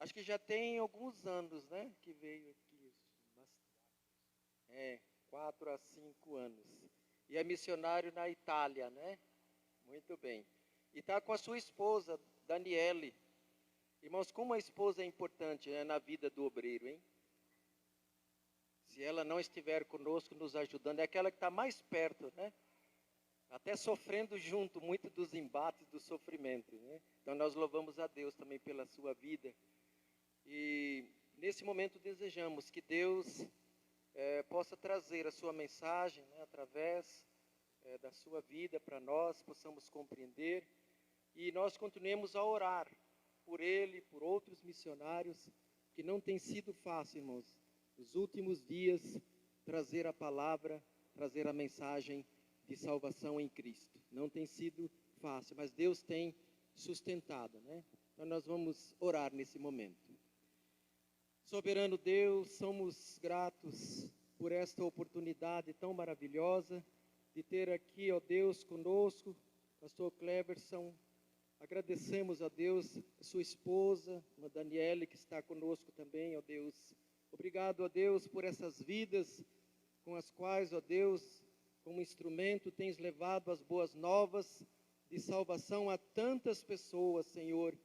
Acho que já tem alguns anos, né, que veio aqui. 4 a 5 anos. E é missionário na Itália, né? Muito bem. E está com a sua esposa, Daniele. Irmãos, como a esposa é importante, né, na vida do obreiro, hein? Se ela não estiver conosco, nos ajudando, é aquela que está mais perto, né? Até sofrendo junto muito dos embates, do sofrimento, né? Então nós louvamos a Deus também pela sua vida. E nesse momento desejamos que Deus possa trazer a sua mensagem, né, através da sua vida para nós, possamos compreender. E nós continuemos a orar por ele, por outros missionários, que não tem sido fácil, irmãos, nos últimos dias, trazer a palavra, trazer a mensagem de salvação em Cristo. Não tem sido fácil, mas Deus tem sustentado, né? Então nós vamos orar nesse momento. Soberano Deus, somos gratos por esta oportunidade tão maravilhosa de ter aqui, ó Deus, conosco, pastor Cleverson. Agradecemos a Deus, a sua esposa, a Daniele, que está conosco também, ó Deus. Obrigado, ó Deus, por essas vidas com as quais, ó Deus, como instrumento, tens levado as boas novas de salvação a tantas pessoas, Senhor.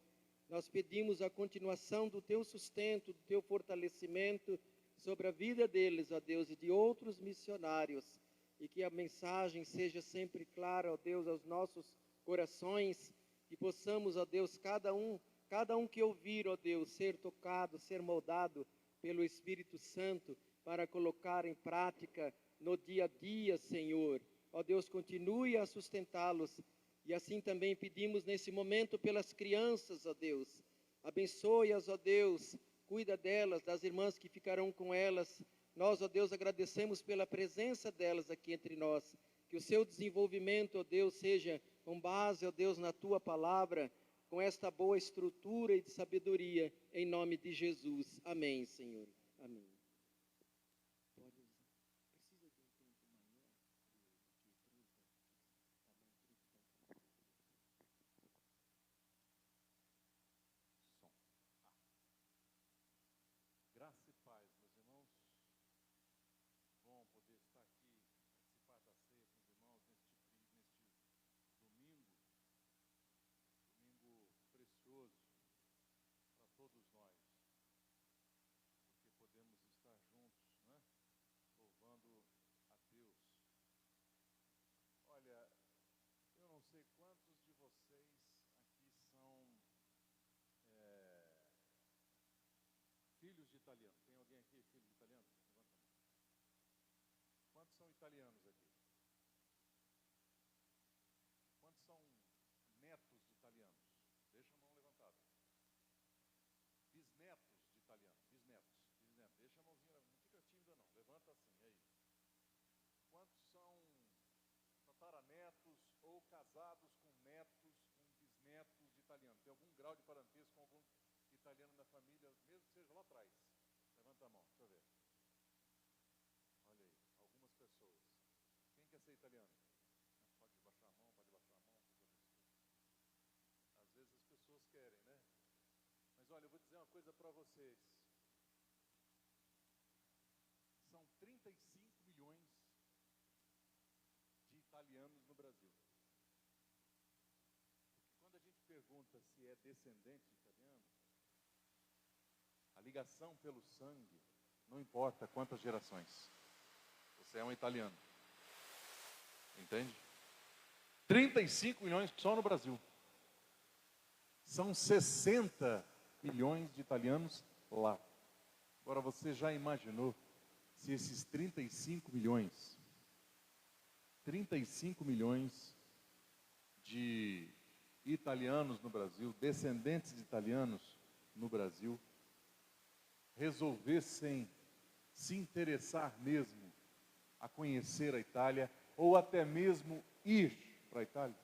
Nós pedimos a continuação do teu sustento, do teu fortalecimento sobre a vida deles, ó Deus, e de outros missionários, e que a mensagem seja sempre clara, ó Deus, aos nossos corações, e possamos, ó Deus, cada um que ouvir, ó Deus, ser tocado, ser moldado pelo Espírito Santo para colocar em prática no dia a dia, Senhor. Ó Deus, continue a sustentá-los. E assim também pedimos nesse momento pelas crianças, ó Deus. Abençoe-as, ó Deus. Cuida delas, das irmãs que ficarão com elas. Nós, ó Deus, agradecemos pela presença delas aqui entre nós. Que o seu desenvolvimento, ó Deus, seja com base, ó Deus, na tua palavra, com esta boa estrutura e de sabedoria, em nome de Jesus. Amém, Senhor. Amém. Graça e paz, meus irmãos. Bom poder estar aqui, participar da ceia com os irmãos neste domingo precioso para todos nós, porque podemos estar juntos, né? Louvando a Deus. Olha, eu não sei quantos de vocês aqui são filhos de italiano. Tem alguém aqui, filho de italiano? Levanta a mão. Quantos são italianos aqui? Quantos são netos de italianos? Deixa a mão levantada. Bisnetos de italiano. Bisnetos. Deixa a mãozinha, não fica tímida não. Levanta assim, aí. Quantos são tataranetos ou casados com netos, com bisnetos de italiano? Tem algum grau de parentesco com algum italiano na família, mesmo que seja lá atrás? Levanta a mão, deixa eu ver. Olha aí, algumas pessoas. Quem quer ser italiano? Pode baixar a mão, pode baixar a mão. Às vezes as pessoas querem, né? Mas olha, eu vou dizer uma coisa para vocês. São 35 milhões de italianos no Brasil. Porque quando a gente pergunta se é descendente de italiano, a ligação pelo sangue não importa quantas gerações. Você é um italiano. Entende? 35 milhões só no Brasil. São 60 milhões de italianos lá. Agora você já imaginou se esses 35 milhões de italianos no Brasil, descendentes de italianos no Brasil, resolvessem se interessar mesmo a conhecer a Itália, ou até mesmo ir para a Itália?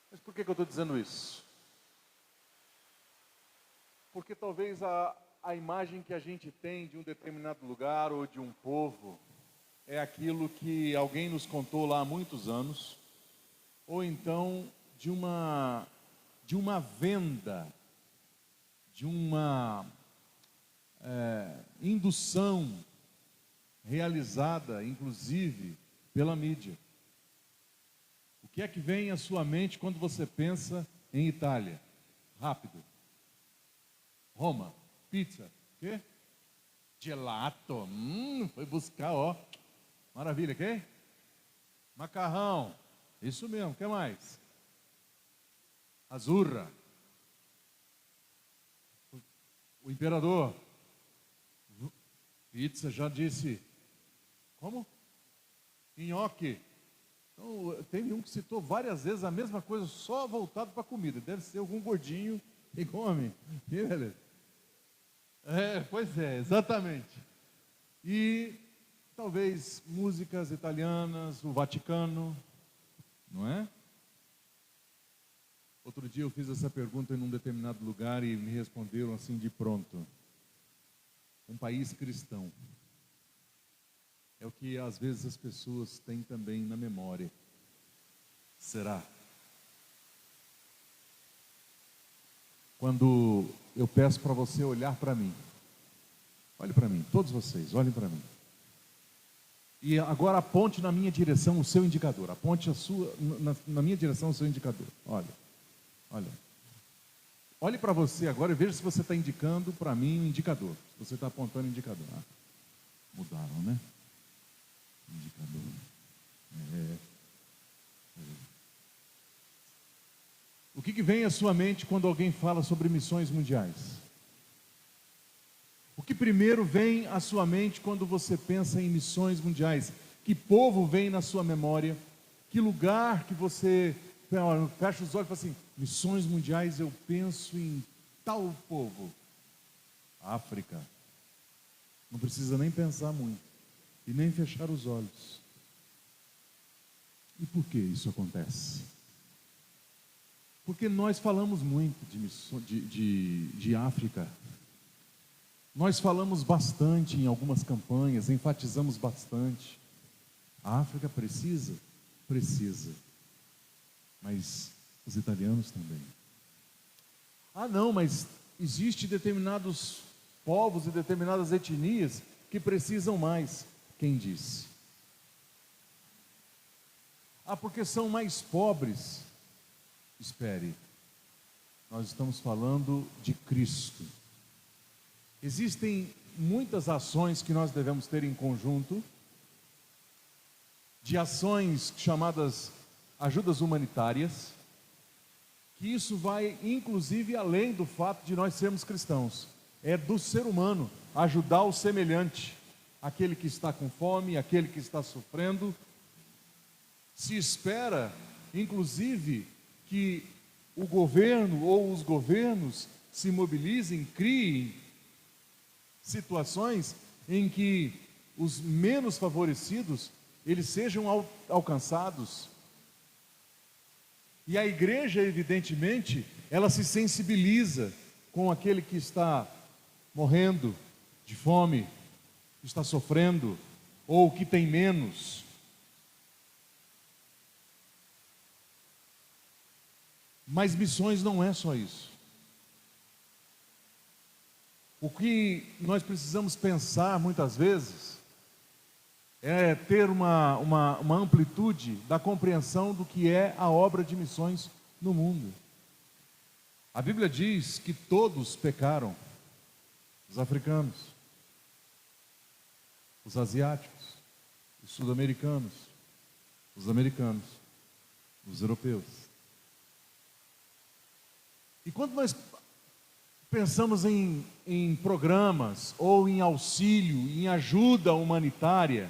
Mas por que eu estou dizendo isso? Porque talvez a imagem que a gente tem de um determinado lugar ou de um povo é aquilo que alguém nos contou lá há muitos anos, ou então de uma venda de uma indução realizada, inclusive, pela mídia. O que é que vem à sua mente quando você pensa em Itália? Rápido. Roma, pizza, quê? Gelato, foi buscar, ó. Maravilha, quê? Macarrão, isso mesmo, o que mais? Azurra. O imperador. Pizza, já disse. Como? Nhoque. Então, tem um que citou várias vezes a mesma coisa, só voltado para a comida. Deve ser algum gordinho que come. Que beleza. Pois é, exatamente. E talvez músicas italianas, o Vaticano, não é? Outro dia eu fiz essa pergunta em um determinado lugar e me responderam assim de pronto. Um país cristão. É o que às vezes as pessoas têm também na memória. Será? Quando eu peço para você olhar para mim, olhe para mim, todos vocês, olhem para mim. E agora aponte na minha direção o seu indicador. Aponte na minha direção o seu indicador. Olha. Olhe para você agora e veja se você está indicando para mim um indicador. Se você está apontando o indicador. Mudaram, né? Indicador. O que vem à sua mente quando alguém fala sobre missões mundiais? O que primeiro vem à sua mente quando você pensa em missões mundiais? Que povo vem na sua memória? Que lugar que você fecha os olhos e fala assim, missões mundiais, eu penso em tal povo? África. Não precisa nem pensar muito e nem fechar os olhos. E por que isso acontece? Porque nós falamos muito de África. Nós falamos bastante em algumas campanhas, enfatizamos bastante. A África precisa? Precisa. Mas os italianos também. Não, mas existe determinados povos e determinadas etnias que precisam mais. Quem disse? Porque são mais pobres. Espere, nós estamos falando de Cristo. Existem muitas ações que nós devemos ter em conjunto, de ações chamadas ajudas humanitárias, que isso vai inclusive além do fato de nós sermos cristãos. É do ser humano ajudar o semelhante, aquele que está com fome, aquele que está sofrendo. Se espera, inclusive, que o governo ou os governos se mobilizem, criem situações em que os menos favorecidos, eles sejam alcançados. E a igreja, evidentemente, ela se sensibiliza com aquele que está morrendo de fome, está sofrendo, ou que tem menos. Mas missões não é só isso. O que nós precisamos pensar muitas vezes é ter uma amplitude da compreensão do que é a obra de missões no mundo. A Bíblia diz que todos pecaram: os africanos, os asiáticos, os sul-americanos, os americanos, os europeus. E quando nós pensamos em programas, ou em auxílio, em ajuda humanitária,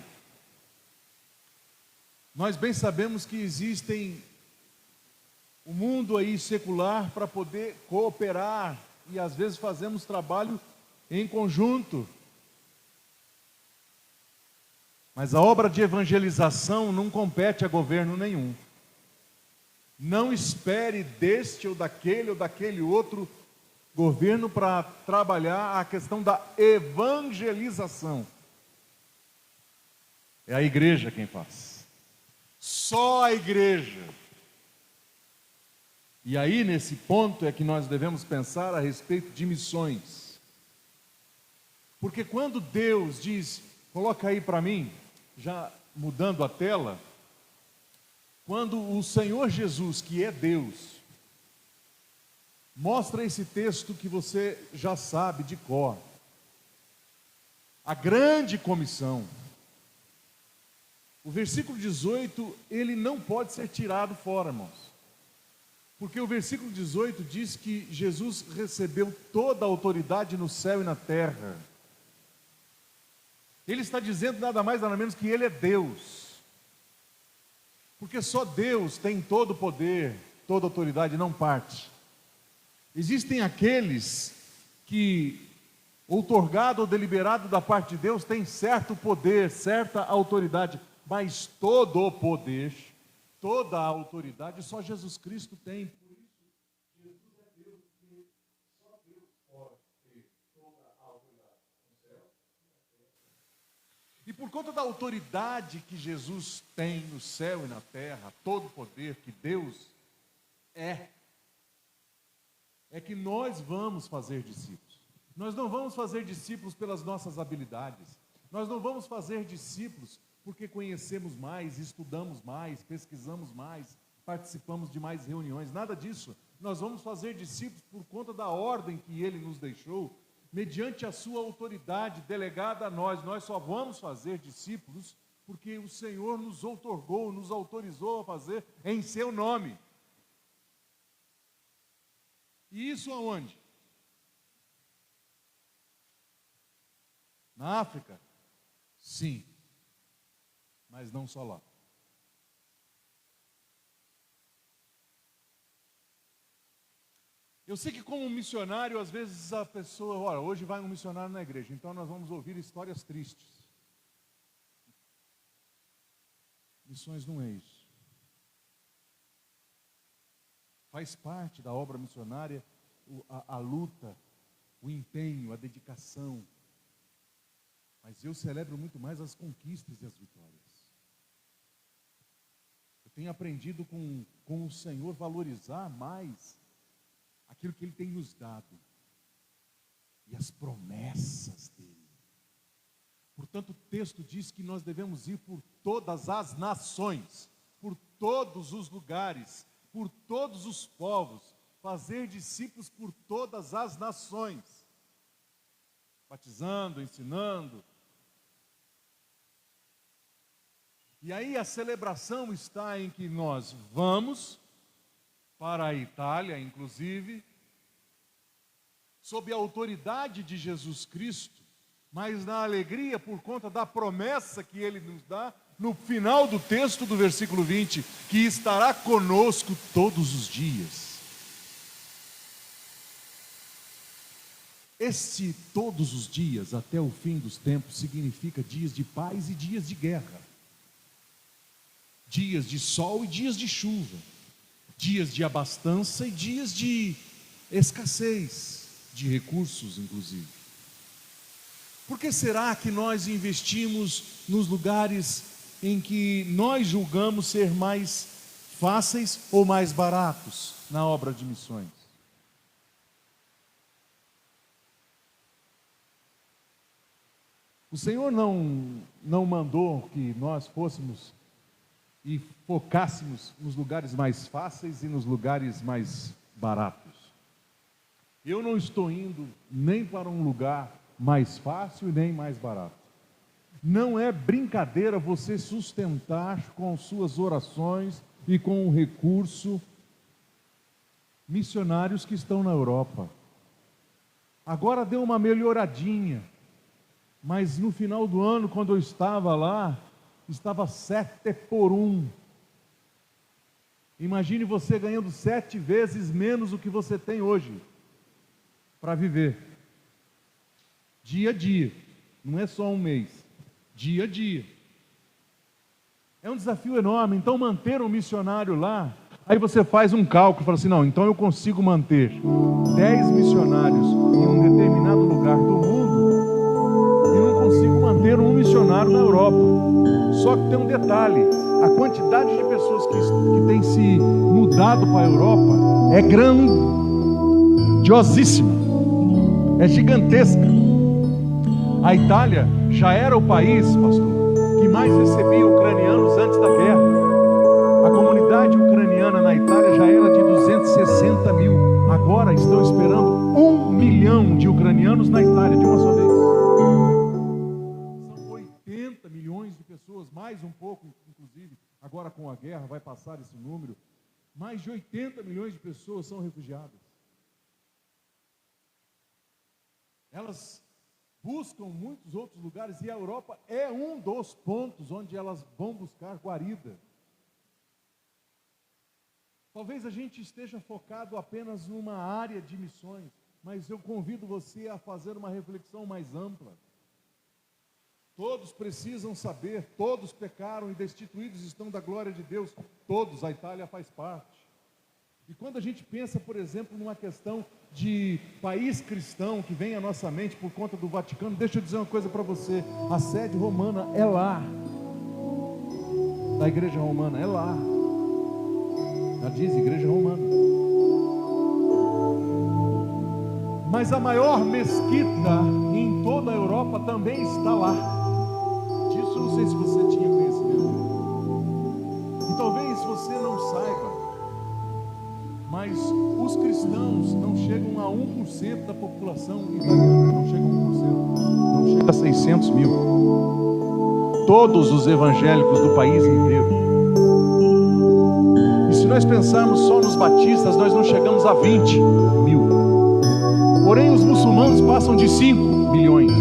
nós bem sabemos que existem o mundo aí secular para poder cooperar, e às vezes fazemos trabalho em conjunto. Mas a obra de evangelização não compete a governo nenhum. Não espere deste ou daquele outro governo para trabalhar a questão da evangelização. É a igreja quem faz. Só a igreja. E aí, nesse ponto, é que nós devemos pensar a respeito de missões. Porque quando Deus diz, coloca aí para mim, já mudando a tela, quando o Senhor Jesus, que é Deus, mostra esse texto que você já sabe de cor, a grande comissão, o versículo 18, ele não pode ser tirado fora, irmãos. Porque o versículo 18 diz que Jesus recebeu toda a autoridade no céu e na terra. Ele está dizendo nada mais nada menos que Ele é Deus. Porque só Deus tem todo o poder, toda a autoridade, não parte. Existem aqueles que, outorgado ou deliberado da parte de Deus, tem certo poder, certa autoridade, mas todo o poder, toda a autoridade, só Jesus Cristo tem. Por isso, Jesus é Deus, porque só Deus pode ter toda a autoridade no céu e na terra. E por conta da autoridade que Jesus tem no céu e na terra, todo o poder que Deus é que nós vamos fazer discípulos. Nós não vamos fazer discípulos pelas nossas habilidades. Nós não vamos fazer discípulos porque conhecemos mais, estudamos mais, pesquisamos mais, participamos de mais reuniões, nada disso. Nós vamos fazer discípulos por conta da ordem que Ele nos deixou, mediante a sua autoridade delegada a nós. Nós só vamos fazer discípulos porque o Senhor nos outorgou, nos autorizou a fazer em seu nome. E isso aonde? Na África? Sim. Mas não só lá. Eu sei que como missionário, às vezes a pessoa, olha, hoje vai um missionário na igreja, então nós vamos ouvir histórias tristes. Missões não é isso. Faz parte da obra missionária a luta, o empenho, a dedicação. Mas eu celebro muito mais as conquistas e as vitórias. Eu tenho aprendido com o Senhor valorizar mais aquilo que Ele tem nos dado e as promessas dEle. Portanto, o texto diz que nós devemos ir por todas as nações, por todos os lugares, por todos os povos, fazer discípulos por todas as nações, batizando, ensinando. E aí a celebração está em que nós vamos para a Itália, inclusive, sob a autoridade de Jesus Cristo, mas na alegria por conta da promessa que Ele nos dá, no final do texto do versículo 20, que estará conosco todos os dias. Esse todos os dias, até o fim dos tempos, significa dias de paz e dias de guerra. Dias de sol e dias de chuva. Dias de abastança e dias de escassez, de recursos, inclusive. Por que será que nós investimos nos lugares em que nós julgamos ser mais fáceis ou mais baratos na obra de missões? O Senhor não mandou que nós fôssemos e focássemos nos lugares mais fáceis e nos lugares mais baratos. Eu não estou indo nem para um lugar mais fácil e nem mais barato. Não é brincadeira você sustentar com suas orações e com o recurso missionários que estão na Europa. Agora deu uma melhoradinha, mas no final do ano, quando eu estava lá, estava 7 por 1. Imagine você ganhando 7 vezes menos do que você tem hoje para viver. Dia a dia, não é só um mês, dia a dia. É um desafio enorme. Então manter um missionário lá, aí você faz um cálculo, fala assim, não, então eu consigo manter 10 missionários em um determinado lugar do mundo e não consigo manter um missionário na Europa. Só que tem um detalhe, a quantidade de pessoas que têm se mudado para a Europa é grandiosíssima, é gigantesca. A Itália já era o país, pastor, que mais recebia ucranianos antes da guerra. A comunidade ucraniana na Itália já era de 260 mil. Agora estão esperando 1 milhão de ucranianos na Itália de uma só vez. São 80 milhões de pessoas, mais um pouco, inclusive, agora com a guerra vai passar esse número. Mais de 80 milhões de pessoas são refugiadas. Elas buscam muitos outros lugares e a Europa é um dos pontos onde elas vão buscar guarida. Talvez a gente esteja focado apenas numa área de missões, mas eu convido você a fazer uma reflexão mais ampla. Todos precisam saber, todos pecaram e destituídos estão da glória de Deus, todos, a Itália faz parte. E quando a gente pensa, por exemplo, numa questão de país cristão que vem à nossa mente por conta do Vaticano, deixa eu dizer uma coisa para você, a sede romana é lá, da igreja romana é lá, já diz igreja romana. Mas a maior mesquita em toda a Europa também está lá. Disso não sei se você tinha conhecimento. E talvez você não saiba, mas os cristãos não chegam a 1% da população italiana, não chegam a 1%, não chega a 600 mil. Todos os evangélicos do país inteiro. E se nós pensarmos só nos batistas, nós não chegamos a 20 mil. Porém, os muçulmanos passam de 5 milhões.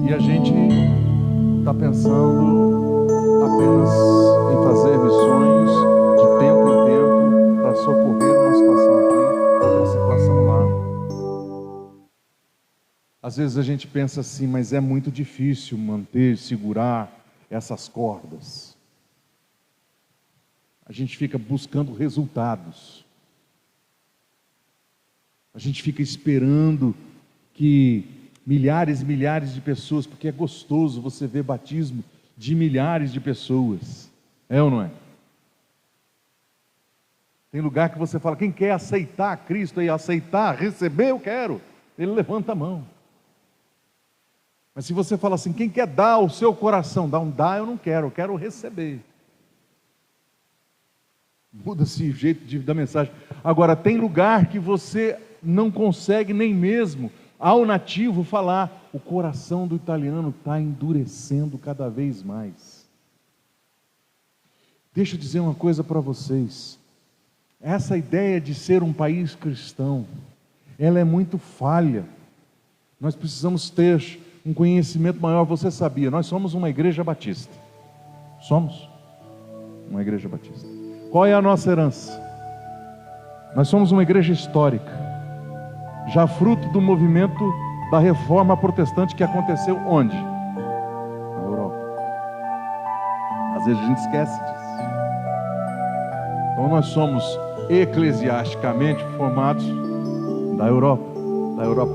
E a gente está pensando apenas em fazer missões de tempo em tempo para socorrer uma situação aqui, outra situação lá. Às vezes a gente pensa assim, mas é muito difícil manter, segurar essas cordas. A gente fica buscando resultados. A gente fica esperando que milhares e milhares de pessoas, porque é gostoso você ver batismo de milhares de pessoas, é ou não é? Tem lugar que você fala, quem quer aceitar Cristo e aceitar, receber, eu quero, ele levanta a mão. Mas se você fala assim, quem quer dar o seu coração, dá, eu não quero, eu quero receber. Muda-se o jeito da mensagem. Agora, tem lugar que você não consegue nem mesmo ao nativo falar, o coração do italiano está endurecendo cada vez mais. Deixa eu dizer uma coisa para vocês, essa ideia de ser um país cristão, ela é muito falha. Nós precisamos ter um conhecimento maior. Você sabia, nós somos uma igreja batista, somos uma igreja batista. Qual é a nossa herança? Nós somos uma igreja histórica, já fruto do movimento da reforma protestante que aconteceu onde? Na Europa. Às vezes a gente esquece disso. Então nós somos eclesiasticamente formados da Europa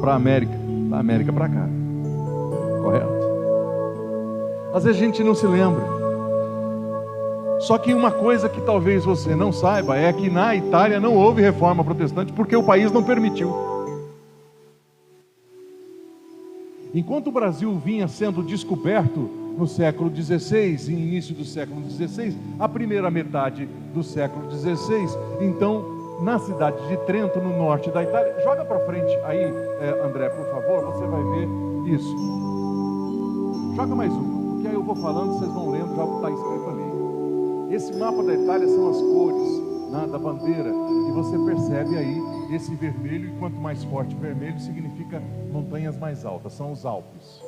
para a América, da América para cá. Correto? Às vezes a gente não se lembra. Só que uma coisa que talvez você não saiba é que na Itália não houve reforma protestante porque o país não permitiu. Enquanto o Brasil vinha sendo descoberto no século XVI e início do século XVI, a primeira metade do século XVI, então na cidade de Trento, no norte da Itália, joga para frente aí, André, por favor, você vai ver isso. Joga mais um, porque aí eu vou falando, vocês vão lendo, já está escrito ali. Esse mapa da Itália são as cores, né, da bandeira, e você percebe aí esse vermelho, e quanto mais forte o vermelho, significa montanhas mais altas, são os Alpes.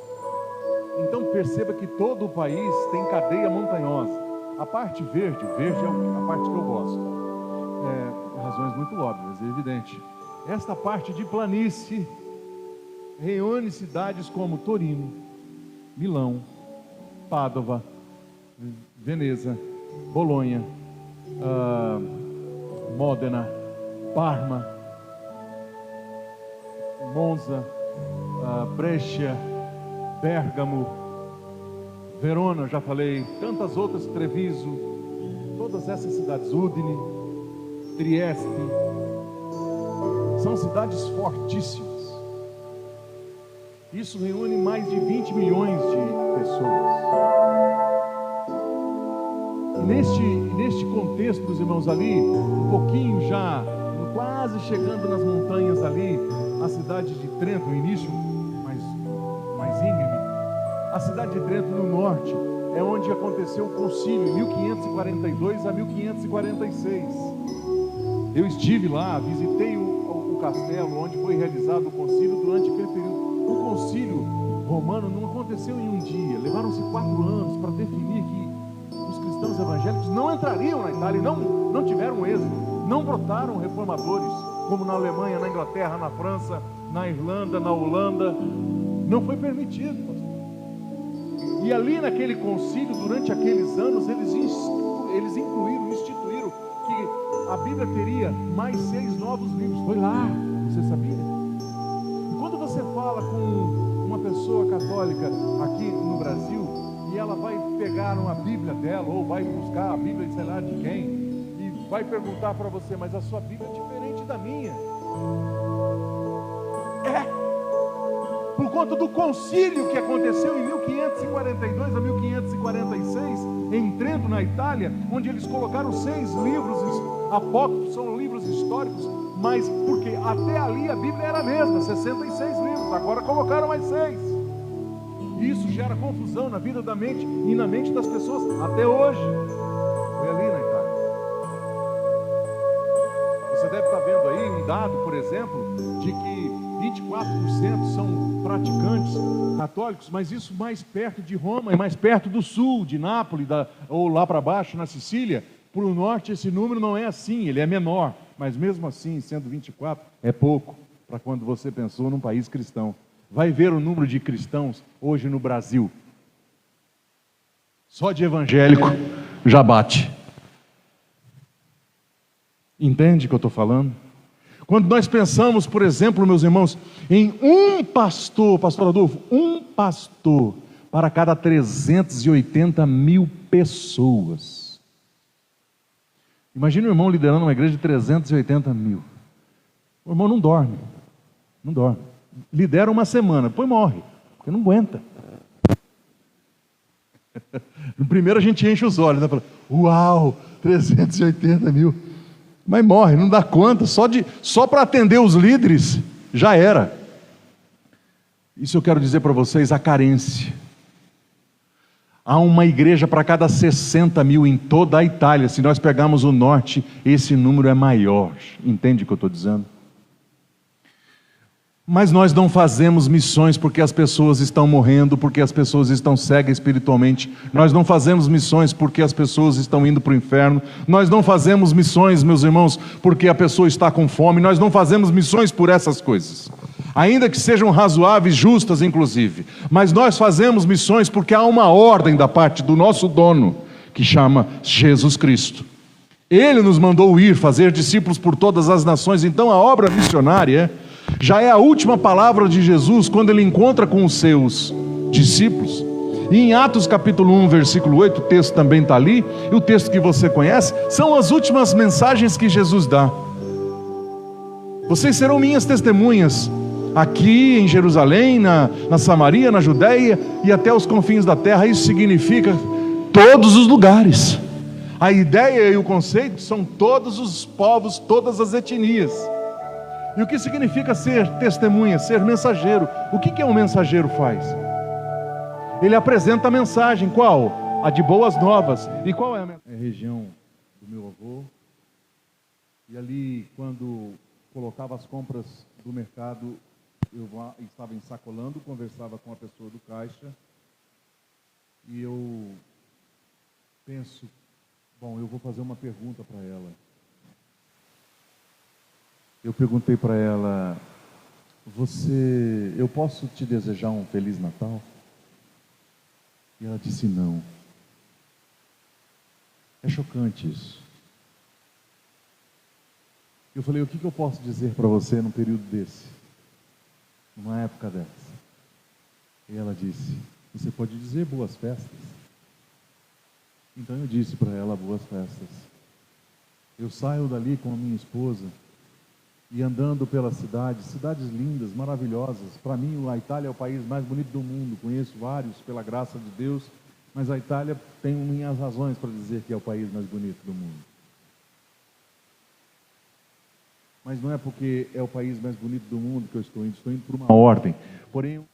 Então perceba que todo o país tem cadeia montanhosa. A parte verde é a parte que eu gosto, por razões muito óbvias, é evidente. Esta parte de planície reúne cidades como Torino, Milão, Pádua, Veneza, Bolonha, Módena, Parma, Monza, Brescia, Bérgamo, Verona, já falei, tantas outras, Treviso, todas essas cidades, Udine, Trieste, são cidades fortíssimas. Isso reúne mais de 20 milhões de pessoas. E neste contexto, meus irmãos, ali, um pouquinho já, quase chegando nas montanhas ali, a cidade de Trento, no início mais íngreme, a cidade de Trento no norte, é onde aconteceu o concílio, em 1542 a 1546. Eu estive lá, visitei o castelo onde foi realizado o concílio durante aquele período. O concílio romano não aconteceu em um dia, levaram-se 4 anos para definir que os cristãos evangélicos não entrariam na Itália, não tiveram êxito, não brotaram reformadores, como na Alemanha, na Inglaterra, na França, na Irlanda, na Holanda, não foi permitido, pastor. E ali naquele concílio, durante aqueles anos, eles instituíram que a Bíblia teria mais 6 novos livros. Foi lá, você sabia? Quando você fala com uma pessoa católica aqui no Brasil, e ela vai pegar uma Bíblia dela, ou vai buscar a Bíblia de sei lá de quem, e vai perguntar para você, mas a sua Bíblia é diferente da minha. Por conta do concílio que aconteceu em 1542 a 1546, em Trento, na Itália, onde eles colocaram 6 livros apócrifos, são livros históricos, mas porque até ali a Bíblia era a mesma, 66 livros, agora colocaram mais 6. E isso gera confusão na vida da mente e na mente das pessoas até hoje. Foi ali na Itália. Você deve estar vendo aí um dado, por exemplo, de que 24% são praticantes católicos, mas isso mais perto de Roma e mais perto do sul, de Nápoles, ou lá para baixo, na Sicília. Para o norte esse número não é assim, ele é menor, mas mesmo assim, sendo 24, é pouco para quando você pensou num país cristão. Vai ver o número de cristãos hoje no Brasil. Só de evangélico já bate. Entende o que eu estou falando? Quando nós pensamos, por exemplo, meus irmãos, em um pastor, pastor Adolfo, um pastor para cada 380 mil pessoas. Imagina o irmão liderando uma igreja de 380 mil. O irmão não dorme. Lidera uma semana, depois morre, porque não aguenta. No primeiro a gente enche os olhos, né? Fala, uau, 380 mil. Mas morre, não dá conta, só para atender os líderes, já era. Isso eu quero dizer para vocês, a carência. Há uma igreja para cada 60 mil em toda a Itália. Se nós pegarmos o norte, esse número é maior. Entende o que eu estou dizendo? Mas nós não fazemos missões porque as pessoas estão morrendo, porque as pessoas estão cegas espiritualmente. Nós não fazemos missões porque as pessoas estão indo para o inferno. Nós não fazemos missões, meus irmãos, porque a pessoa está com fome. Nós não fazemos missões por essas coisas, ainda que sejam razoáveis, justas inclusive. Mas nós fazemos missões porque há uma ordem da parte do nosso dono, que chama Jesus Cristo. Ele nos mandou ir fazer discípulos por todas as nações. Então a obra missionária já é a última palavra de Jesus quando ele encontra com os seus discípulos. E em Atos capítulo 1, versículo 8, o texto também está ali, e o texto que você conhece, são as últimas mensagens que Jesus dá. Vocês serão minhas testemunhas, aqui em Jerusalém, na Samaria, na Judéia e até os confins da terra. Isso significa todos os lugares. A ideia e o conceito são todos os povos, todas as etnias. E o que significa ser testemunha, ser mensageiro? O que um mensageiro faz? Ele apresenta a mensagem, qual? A de boas novas. E qual é a mensagem? É a região do meu avô. E ali, quando colocava as compras do mercado, eu estava ensacolando, conversava com a pessoa do caixa. E eu penso, bom, eu vou fazer uma pergunta para ela. Eu perguntei para ela, eu posso te desejar um Feliz Natal? E ela disse não. É chocante isso. Eu falei, o que eu posso dizer para você num período desse? Numa época dessa? E ela disse, Você pode dizer boas festas. Então eu disse para ela boas festas. Eu saio dali com a minha esposa e andando pela cidade, cidades lindas, maravilhosas. Para mim, a Itália é o país mais bonito do mundo. Conheço vários, pela graça de Deus, mas a Itália tem minhas razões para dizer que é o país mais bonito do mundo. Mas não é porque é o país mais bonito do mundo que eu estou indo por uma ordem. Porém,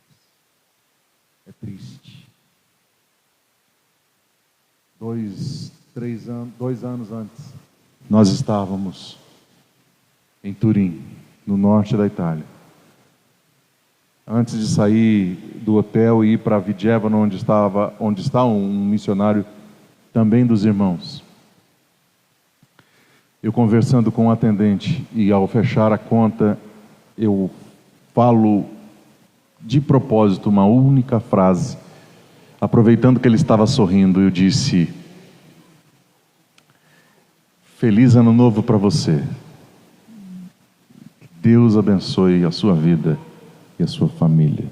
é triste. 2 anos antes, nós estávamos em Turim, no norte da Itália. Antes de sair do hotel e ir para Vigevano, onde está um missionário também dos irmãos. Eu conversando com o atendente e ao fechar a conta, eu falo de propósito uma única frase, aproveitando que ele estava sorrindo, eu disse: feliz ano novo para você. Deus abençoe a sua vida e a sua família.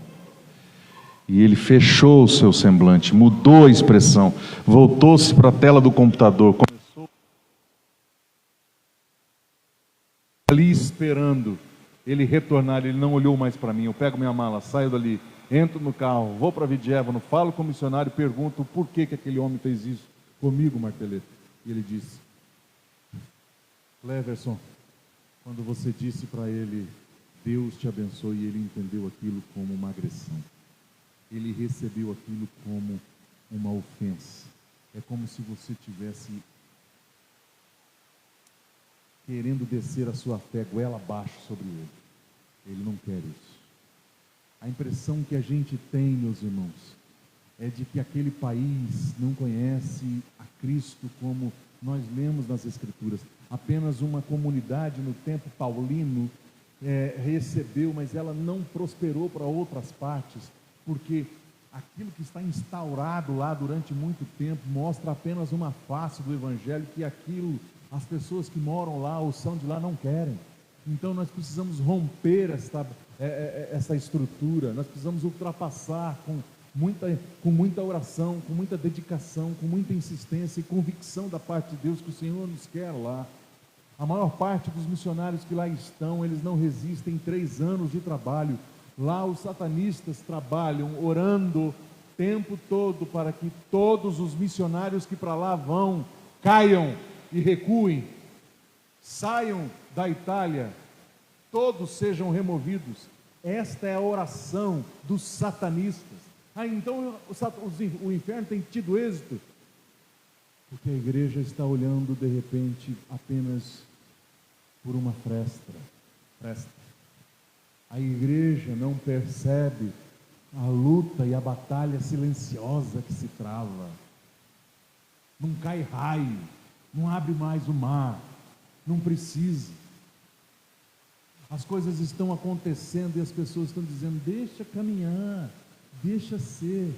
E ele fechou o seu semblante, mudou a expressão, voltou-se para a tela do computador, começou ali esperando ele retornar. Ele não olhou mais para mim. Eu pego minha mala, saio dali, entro no carro, vou para Vigevano, falo com o missionário, pergunto por que aquele homem fez isso comigo, Marteleta. E ele disse: Cleverson, quando você disse para ele, Deus te abençoe, e ele entendeu aquilo como uma agressão. Ele recebeu aquilo como uma ofensa. É como se você tivesse querendo descer a sua fé goela abaixo sobre ele. Ele não quer isso. A impressão que a gente tem, meus irmãos, é de que aquele país não conhece a Cristo como nós lemos nas Escrituras. Apenas uma comunidade no tempo paulino recebeu, mas ela não prosperou para outras partes, porque aquilo que está instaurado lá durante muito tempo mostra apenas uma face do Evangelho, que aquilo, as pessoas que moram lá ou são de lá não querem. Então nós precisamos romper essa estrutura, nós precisamos ultrapassar com muita oração, com muita dedicação, com muita insistência e convicção da parte de Deus que o Senhor nos quer lá. A maior parte dos missionários que lá estão, eles não resistem 3 anos de trabalho. Lá os satanistas trabalham orando o tempo todo para que todos os missionários que para lá vão caiam e recuem, saiam da Itália, todos sejam removidos. Esta é a oração dos satanistas. Então o inferno tem tido êxito, porque a igreja está olhando de repente apenas por uma fresta. A igreja não percebe a luta e a batalha silenciosa que se trava. Não cai raio, não abre mais o mar, não precisa. As coisas estão acontecendo e as pessoas estão dizendo: deixa caminhar, deixa ser.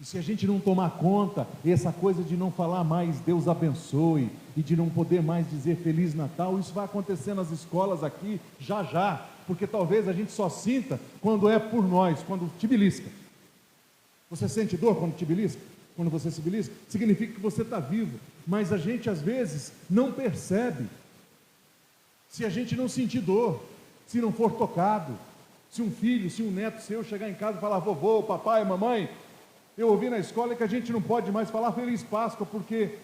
E se a gente não tomar conta, essa coisa de não falar mais Deus abençoe, e de não poder mais dizer Feliz Natal, isso vai acontecer nas escolas aqui já, porque talvez a gente só sinta quando é por nós, quando te belisca. Você sente dor quando te belisca? Quando você se belisca? Significa que você está vivo, mas a gente às vezes não percebe. Se a gente não sentir dor, se não for tocado, se um filho, se um neto seu chegar em casa e falar: vovô, papai, mamãe, eu ouvi na escola que a gente não pode mais falar Feliz Páscoa, porque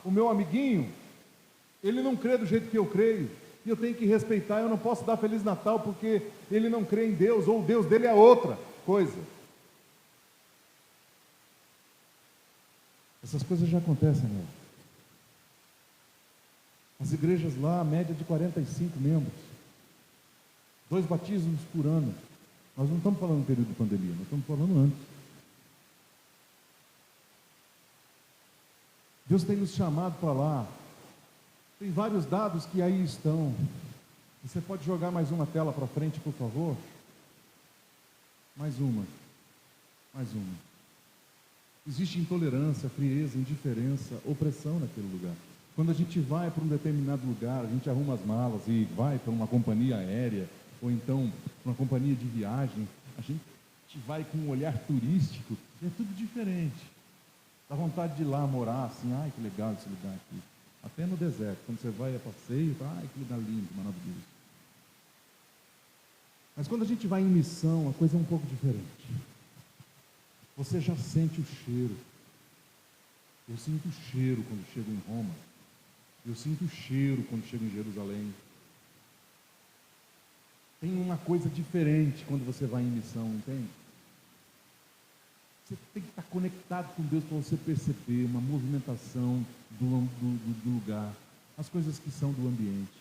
o meu amiguinho, ele não crê do jeito que eu creio, e eu tenho que respeitar. Eu não posso dar Feliz Natal porque ele não crê em Deus, ou o Deus dele é outra coisa. Essas coisas já acontecem, né? As igrejas lá, a média de 45 membros, 2 batismos por ano. Nós não estamos falando no período de pandemia, nós estamos falando antes. Deus tem nos chamado para lá. Tem vários dados que aí estão. Você pode jogar mais uma tela para frente, por favor? Mais uma. Existe intolerância, frieza, indiferença, opressão naquele lugar. Quando a gente vai para um determinado lugar, a gente arruma as malas e vai para uma companhia aérea, ou então para uma companhia de viagem, a gente gente vai com um olhar turístico, é tudo diferente. Dá vontade de ir lá morar, assim, ai que legal esse lugar aqui. Até no deserto, quando você vai a passeio, ai que lugar lindo, maravilhoso. Mas quando a gente vai em missão, a coisa é um pouco diferente. Você já sente o cheiro. Eu sinto o cheiro quando chego em Roma. Eu sinto o cheiro quando chego em Jerusalém. Tem uma coisa diferente quando você vai em missão, entende? Você tem que estar conectado com Deus para você perceber uma movimentação do lugar, as coisas que são do ambiente.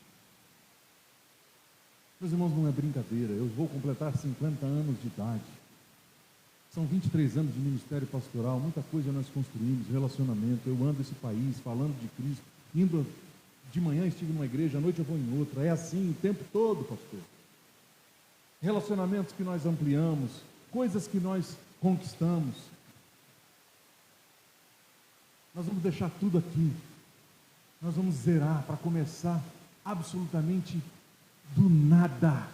Meus irmãos, não é brincadeira, eu vou completar 50 anos de idade. São 23 anos de ministério pastoral, muita coisa nós construímos, relacionamento. Eu ando esse país falando de Cristo, indo de manhã estive numa igreja, à noite eu vou em outra. É assim o tempo todo, pastor. Relacionamentos que nós ampliamos, coisas que nós conquistamos. Nós vamos deixar tudo aqui. Nós vamos zerar para começar absolutamente do nada.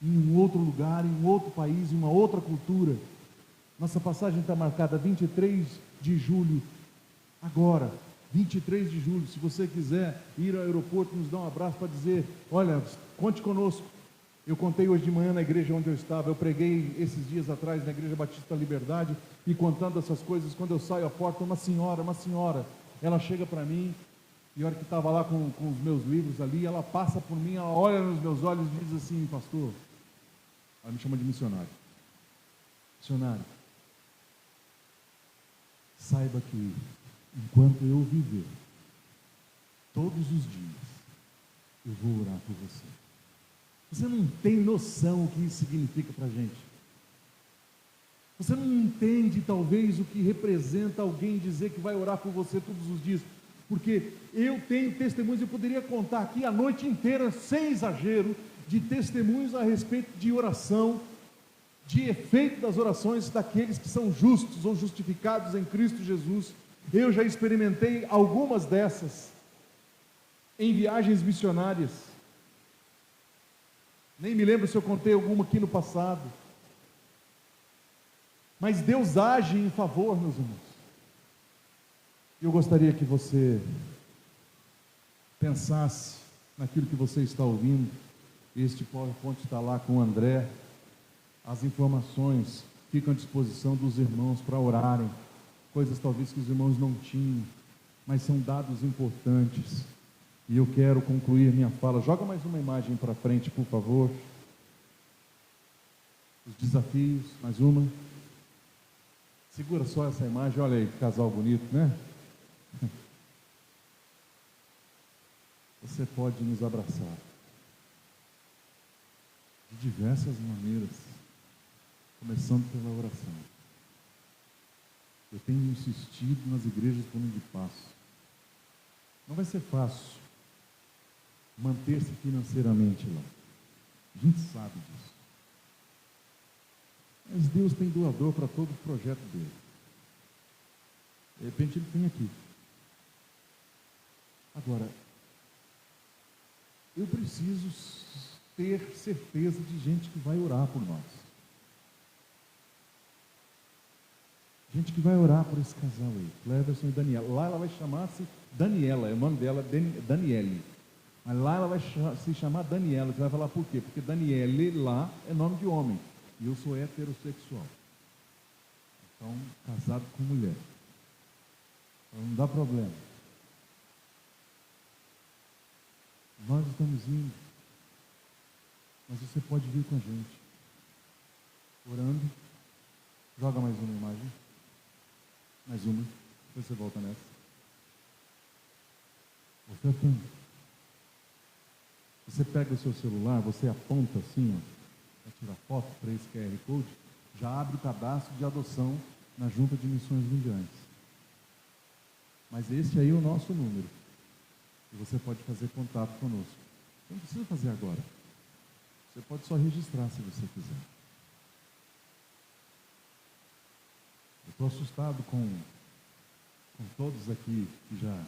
Em um outro lugar, em um outro país, em uma outra cultura. Nossa passagem está marcada 23 de julho. Agora, 23 de julho. Se você quiser ir ao aeroporto, nos dar um abraço para dizer, olha, conte conosco. Eu contei hoje de manhã na igreja onde eu estava, eu preguei esses dias atrás na Igreja Batista da Liberdade, e contando essas coisas, quando eu saio à porta, uma senhora, ela chega para mim, e a hora que estava lá com os meus livros ali, ela passa por mim, ela olha nos meus olhos e diz assim, pastor, ela me chama de missionário, saiba que enquanto eu viver, todos os dias, eu vou orar por você. Você não tem noção o que isso significa para a gente. Você não entende, talvez, o que representa alguém dizer que vai orar por você todos os dias. Porque eu tenho testemunhos, eu poderia contar aqui a noite inteira, sem exagero, de testemunhos a respeito de oração, de efeito das orações daqueles que são justos ou justificados em Cristo Jesus. Eu já experimentei algumas dessas em viagens missionárias. Nem me lembro se eu contei alguma aqui no passado. Mas Deus age em favor, meus irmãos. Eu gostaria que você pensasse naquilo que você está ouvindo. Este PowerPoint está lá com o André. As informações ficam à disposição dos irmãos para orarem. Coisas talvez que os irmãos não tinham, mas são dados importantes. E eu quero concluir minha fala. Joga mais uma imagem para frente, por favor. Os desafios, mais uma. Segura só essa imagem, olha aí, que casal bonito, né? Você pode nos abraçar de diversas maneiras, começando pela oração. Eu tenho insistido nas igrejas por onde passo. Não vai ser fácil manter-se financeiramente lá. A gente sabe disso. Mas Deus tem doador para todo o projeto dele. De repente ele tem aqui. Agora, eu preciso ter certeza de gente que vai orar por nós. Gente que vai orar por esse casal aí, Cleverson e Daniela. Lá ela vai chamar-se Daniela, é o nome dela, Daniele. Mas lá ela vai se chamar Daniela. Você vai falar por quê? Porque Daniele lá é nome de homem. E eu sou heterossexual. Então, casado com mulher. Então, não dá problema. Nós estamos indo. Mas você pode vir com a gente. Orando. Joga mais uma imagem. Mais uma. Depois você volta nessa. Ofertando. Você pega o seu celular, você aponta assim, ó, para tirar foto para esse QR Code, já abre o cadastro de adoção na Junta de Missões Mundiais. Mas esse aí é o nosso número. E você pode fazer contato conosco. Você não precisa fazer agora. Você pode só registrar se você quiser. Eu estou assustado com todos aqui que já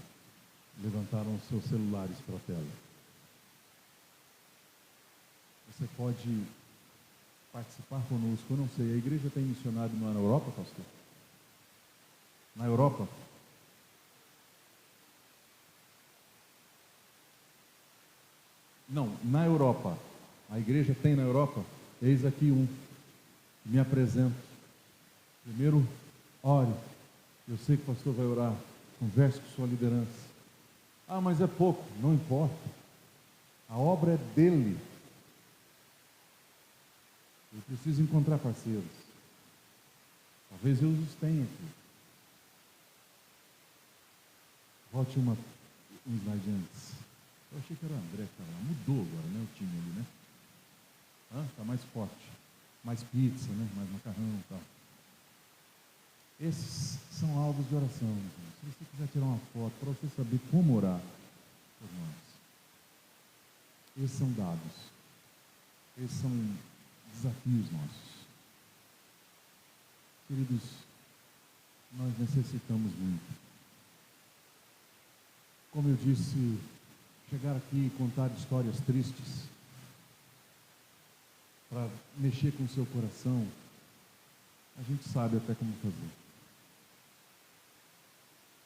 levantaram os seus celulares para a tela. Você pode participar conosco. Eu não sei, a igreja tem missionário na Europa, pastor? Na Europa? Não, na Europa. A igreja tem na Europa? Eis aqui um. Me apresento. Primeiro, ore. Eu sei que o pastor vai orar. Converse com sua liderança. Ah, mas é pouco. Não importa. A obra é dele. Eu preciso encontrar parceiros. Talvez eu os tenha aqui. Volte um slide antes. Eu achei que era o André que estava lá. Mudou agora, né? O time ali, né? Está mais forte. Mais pizza, né? Mais macarrão e tal. Esses são alvos de oração. Então. Se você quiser tirar uma foto para você saber como orar por nós. Esses são dados. Esses são desafios nossos. Queridos, nós necessitamos muito. Como eu disse, chegar aqui e contar histórias tristes para mexer com o seu coração, a gente sabe até como fazer.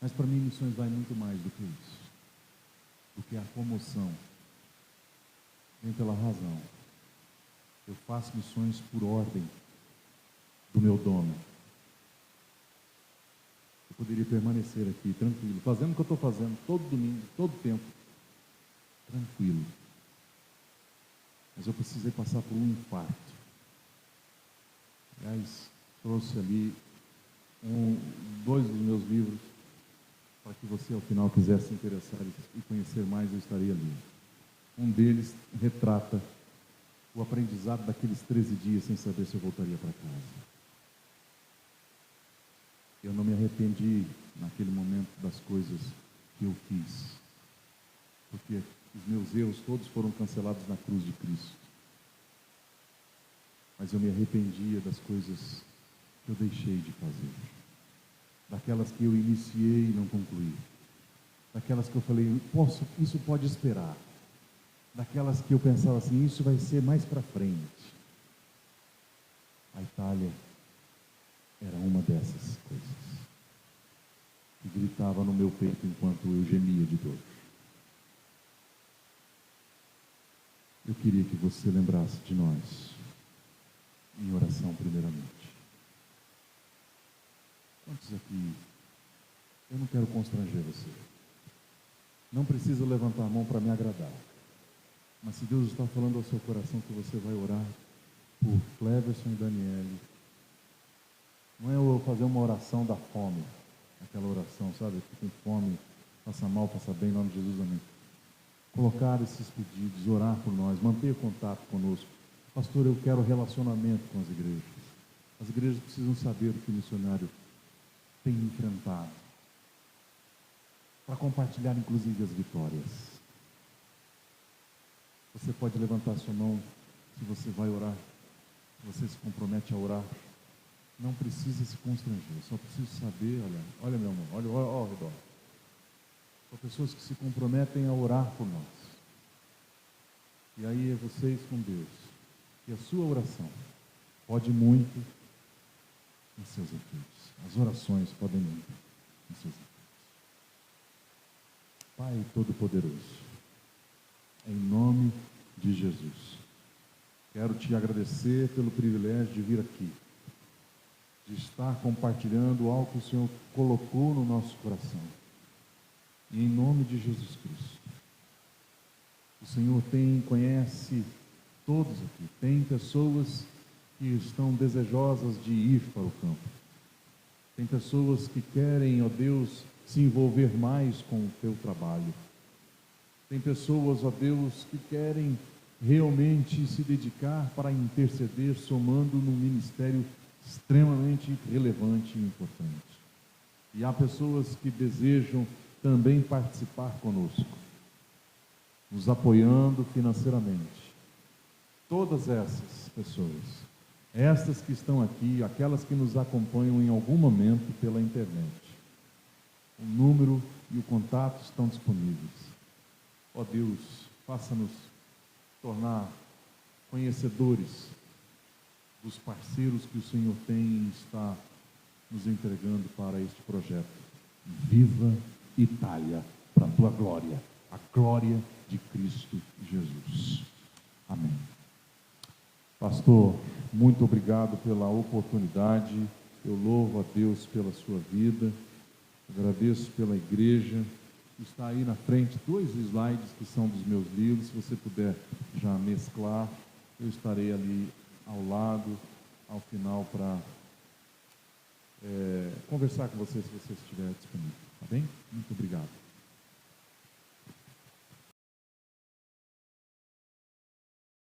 Mas para mim missões vai muito mais do que isso, do que a comoção, nem pela razão. Eu faço missões por ordem do meu dono. Eu poderia permanecer aqui tranquilo, fazendo o que eu estou fazendo todo domingo, todo tempo, tranquilo. Mas eu precisei passar por um infarto. Aliás, trouxe ali dois dos meus livros, para que você ao final quisesse se interessar e conhecer mais, eu estaria ali. Um deles retrata o aprendizado daqueles 13 dias sem saber se eu voltaria para casa. Eu não me arrependi naquele momento das coisas que eu fiz, porque os meus erros todos foram cancelados na cruz de Cristo. Mas eu me arrependia das coisas que eu deixei de fazer, daquelas que eu iniciei e não concluí, daquelas que eu falei, isso pode esperar, daquelas que eu pensava assim, isso vai ser mais para frente. A Itália era uma dessas coisas que gritava no meu peito enquanto eu gemia de dor. Eu queria que você lembrasse de nós em oração primeiramente. Quantos aqui? Eu não quero constranger você. Não precisa levantar a mão para me agradar. Mas se Deus está falando ao seu coração que você vai orar por Cleverson e Daniele, não é eu fazer uma oração da fome, aquela oração, sabe, que com fome, passa mal, passa bem, em nome de Jesus, amém. Colocar esses pedidos, orar por nós, manter contato conosco. Pastor, eu quero relacionamento com as igrejas. As igrejas precisam saber o que o missionário tem enfrentado, para compartilhar inclusive as vitórias. Você pode levantar sua mão se você vai orar, se você se compromete a orar. Não precisa se constranger, só preciso saber, olha meu irmão, olha ao redor. São pessoas que se comprometem a orar por nós. E aí é vocês com Deus. E a sua oração pode muito em seus efeitos. As orações podem muito em seus efeitos. Pai Todo-Poderoso, em nome de Jesus, quero te agradecer pelo privilégio de vir aqui, de estar compartilhando algo que o Senhor colocou no nosso coração. E em nome de Jesus Cristo, o Senhor conhece todos aqui, tem pessoas que estão desejosas de ir para o campo, tem pessoas que querem, ó Deus, se envolver mais com o teu trabalho, tem pessoas, ó Deus, que querem realmente se dedicar para interceder, somando num ministério extremamente relevante e importante. E há pessoas que desejam também participar conosco, nos apoiando financeiramente. Todas essas pessoas, estas que estão aqui, aquelas que nos acompanham em algum momento pela internet, o número e o contato estão disponíveis. Ó Deus, faça-nos tornar conhecedores dos parceiros que o Senhor tem e está nos entregando para este projeto. Viva Itália, para a tua glória, a glória de Cristo Jesus. Amém. Pastor, muito obrigado pela oportunidade. Eu louvo a Deus pela sua vida. Agradeço pela igreja. Está aí na frente 2 slides que são dos meus livros. Se você puder já mesclar, eu estarei ali ao lado, ao final, para conversar com você, se você estiver disponível. Tá bem? Muito obrigado.